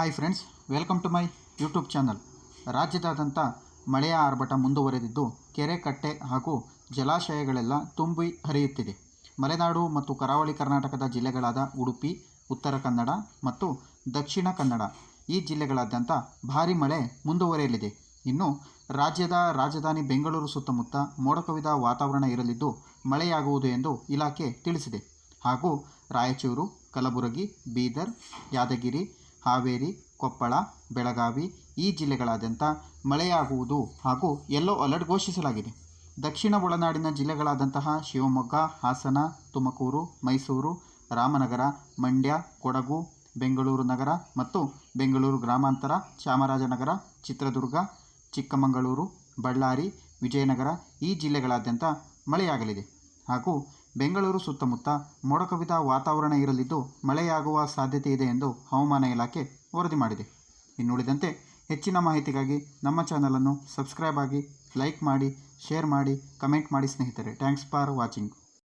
Hi friends, welcome to my YouTube channel. ರಾಜ್ಯದಾದ್ಯಂತ ಮಳೆಯ ಆರ್ಭಟ ಮುಂದುವರೆದಿದ್ದು, ಕೆರೆ ಕಟ್ಟೆ ಹಾಗೂ ಜಲಾಶಯಗಳೆಲ್ಲ ತುಂಬಿ ಹರಿಯುತ್ತಿದೆ. ಮಲೆನಾಡು ಮತ್ತು ಕರಾವಳಿ ಕರ್ನಾಟಕದ ಜಿಲ್ಲೆಗಳಾದ ಉಡುಪಿ, ಉತ್ತರ ಕನ್ನಡ ಮತ್ತು ದಕ್ಷಿಣ ಕನ್ನಡ ಈ ಜಿಲ್ಲೆಗಳಾದ್ಯಂತ ಭಾರೀ ಮಳೆ ಮುಂದುವರಿಯಲಿದೆ. ಇನ್ನು ರಾಜ್ಯದ ರಾಜಧಾನಿ ಬೆಂಗಳೂರು ಸುತ್ತಮುತ್ತ ಮೋಡ ಕವಿದ ವಾತಾವರಣ ಇರಲಿದ್ದು ಮಳೆಯಾಗುವುದು ಎಂದು ಇಲಾಖೆ ತಿಳಿಸಿದೆ. ಹಾಗೂ ರಾಯಚೂರು, ಕಲಬುರಗಿ, ಬೀದರ್, ಯಾದಗಿರಿ, ಹಾವೇರಿ, ಕೊಪ್ಪಳ, ಬೆಳಗಾವಿ ಈ ಜಿಲ್ಲೆಗಳಾದ್ಯಂತ ಮಳೆಯಾಗುವುದು ಹಾಗೂ ಯೆಲ್ಲೋ ಅಲರ್ಟ್ ಘೋಷಿಸಲಾಗಿದೆ. ದಕ್ಷಿಣ ಒಳನಾಡಿನ ಜಿಲ್ಲೆಗಳಾದಂತಹ ಶಿವಮೊಗ್ಗ, ಹಾಸನ, ತುಮಕೂರು, ಮೈಸೂರು, ರಾಮನಗರ, ಮಂಡ್ಯ, ಕೊಡಗು, ಬೆಂಗಳೂರು ನಗರ ಮತ್ತು ಬೆಂಗಳೂರು ಗ್ರಾಮಾಂತರ, ಚಾಮರಾಜನಗರ, ಚಿತ್ರದುರ್ಗ, ಚಿಕ್ಕಮಗಳೂರು, ಬಳ್ಳಾರಿ, ವಿಜಯನಗರ ಈ ಜಿಲ್ಲೆಗಳಾದ್ಯಂತ ಮಳೆಯಾಗಲಿದೆ. ಹಾಗೂ ಬೆಂಗಳೂರು ಸುತ್ತಮುತ್ತ ಮೋಡ ಕವಿದ ವಾತಾವರಣ ಇರಲಿದ್ದು ಮಳೆಯಾಗುವ ಸಾಧ್ಯತೆ ಇದೆ ಎಂದು ಹವಾಮಾನ ಇಲಾಖೆ ವರದಿ ಮಾಡಿದೆ. ಇನ್ನುಳಿದಂತೆ ಹೆಚ್ಚಿನ ಮಾಹಿತಿಗಾಗಿ ನಮ್ಮ ಚಾನಲನ್ನು ಸಬ್ಸ್ಕ್ರೈಬ್ ಆಗಿ, ಲೈಕ್ ಮಾಡಿ, ಶೇರ್ ಮಾಡಿ, ಕಮೆಂಟ್ ಮಾಡಿ ಸ್ನೇಹಿತರೆ. Thanks for watching.